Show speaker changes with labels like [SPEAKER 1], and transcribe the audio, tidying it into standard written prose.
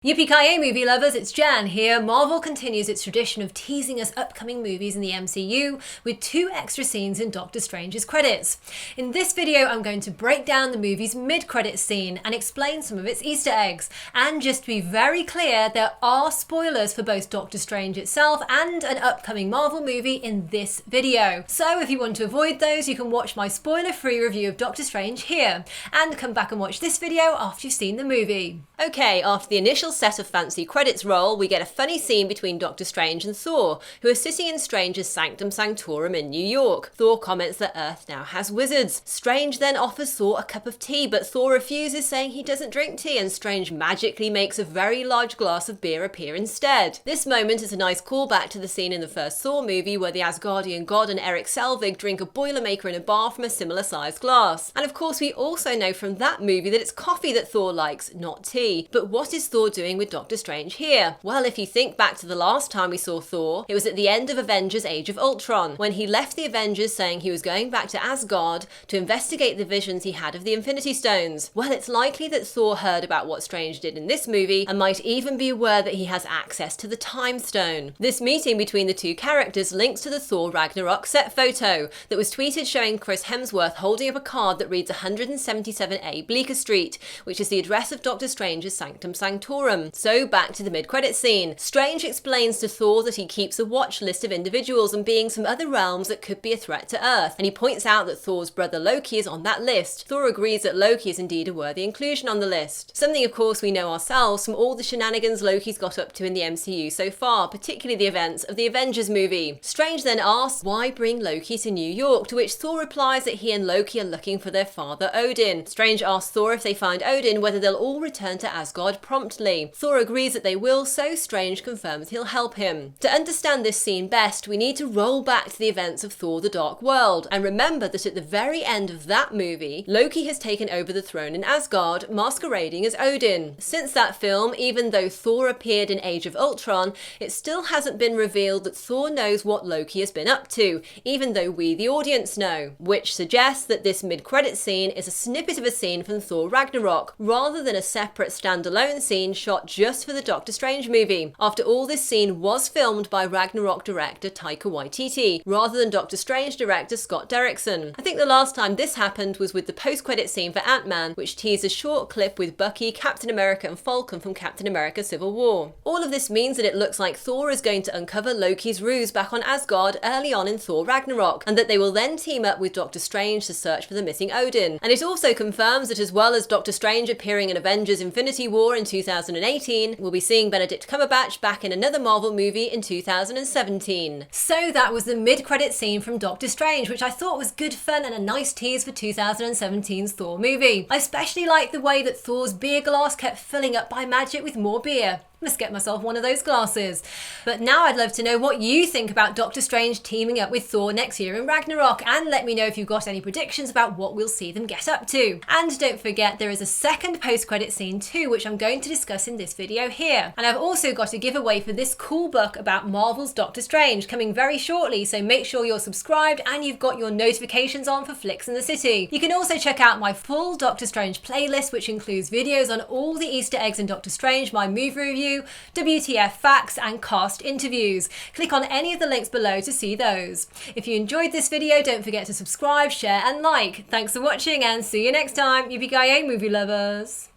[SPEAKER 1] Yippee-ki-yay movie lovers, it's Jan here. Marvel continues its tradition of teasing us upcoming movies in the MCU with 2 extra scenes in Doctor Strange's credits. In this video I'm going to break down the movie's mid-credits scene and explain some of its Easter eggs. And just to be very clear, there are spoilers for both Doctor Strange itself and an upcoming Marvel movie in this video. So if you want to avoid those, you can watch my spoiler-free review of Doctor Strange here, and come back and watch this video after you've seen the movie. Okay, after the initial set of fancy credits roll, we get a funny scene between Doctor Strange and Thor, who are sitting in Strange's Sanctum Sanctorum in New York. Thor comments that Earth now has wizards. Strange then offers Thor a cup of tea, but Thor refuses, saying he doesn't drink tea, and Strange magically makes a very large glass of beer appear instead. This moment is a nice callback to the scene in the first Thor movie where the Asgardian god and Erik Selvig drink a Boilermaker in a bar from a similar sized glass. And of course we also know from that movie that it's coffee that Thor likes, not tea. But what is Thor doing with Doctor Strange here? Well, if you think back to the last time we saw Thor, it was at the end of Avengers Age of Ultron, when he left the Avengers saying he was going back to Asgard to investigate the visions he had of the Infinity Stones. Well, it's likely that Thor heard about what Strange did in this movie and might even be aware that he has access to the Time Stone. This meeting between the two characters links to the Thor Ragnarok set photo that was tweeted showing Chris Hemsworth holding up a card that reads 177A Bleecker Street, which is the address of Doctor Strange's Sanctum Sanctorum. So back to the mid-credits scene. Strange explains to Thor that he keeps a watch list of individuals and beings from other realms that could be a threat to Earth, and he points out that Thor's brother Loki is on that list. Thor agrees that Loki is indeed a worthy inclusion on the list. Something of course we know ourselves from all the shenanigans Loki's got up to in the MCU so far, particularly the events of the Avengers movie. Strange then asks why bring Loki to New York, to which Thor replies that he and Loki are looking for their father Odin. Strange asks Thor if they find Odin whether they'll all return to Asgard promptly. Thor agrees that they will, so Strange confirms he'll help him. To understand this scene best, we need to roll back to the events of Thor: The Dark World, and remember that at the very end of that movie, Loki has taken over the throne in Asgard, masquerading as Odin. Since that film, even though Thor appeared in Age of Ultron, it still hasn't been revealed that Thor knows what Loki has been up to, even though we, the audience, know, which suggests that this mid-credit scene is a snippet of a scene from Thor Ragnarok, rather than a separate standalone scene shot just for the Doctor Strange movie. After all, this scene was filmed by Ragnarok director Taika Waititi, rather than Doctor Strange director Scott Derrickson. I think the last time this happened was with the post-credit scene for Ant-Man, which teased a short clip with Bucky, Captain America and Falcon from Captain America Civil War. All of this means that it looks like Thor is going to uncover Loki's ruse back on Asgard early on in Thor Ragnarok, and that they will then team up with Doctor Strange to search for the missing Odin. And it also confirms that as well as Doctor Strange appearing in Avengers Infinity War in 2018, we'll be seeing Benedict Cumberbatch back in another Marvel movie in 2017. So that was the mid-credit scene from Doctor Strange, which I thought was good fun and a nice tease for 2017's Thor movie. I especially liked the way that Thor's beer glass kept filling up by magic with more beer. Must get myself one of those glasses. But now I'd love to know what you think about Doctor Strange teaming up with Thor next year in Ragnarok, and let me know if you've got any predictions about what we'll see them get up to. And don't forget, there is a second post-credit scene too, which I'm going to discuss in this video here. And I've also got a giveaway for this cool book about Marvel's Doctor Strange coming very shortly, so make sure you're subscribed and you've got your notifications on for Flicks in the City. You can also check out my full Doctor Strange playlist, which includes videos on all the Easter eggs in Doctor Strange, my movie review, WTF facts and cast interviews. Click on any of the links below to see those. If you enjoyed this video, don't forget to subscribe, share and like. Thanks for watching and see you next time, yippee-ki-yay movie lovers.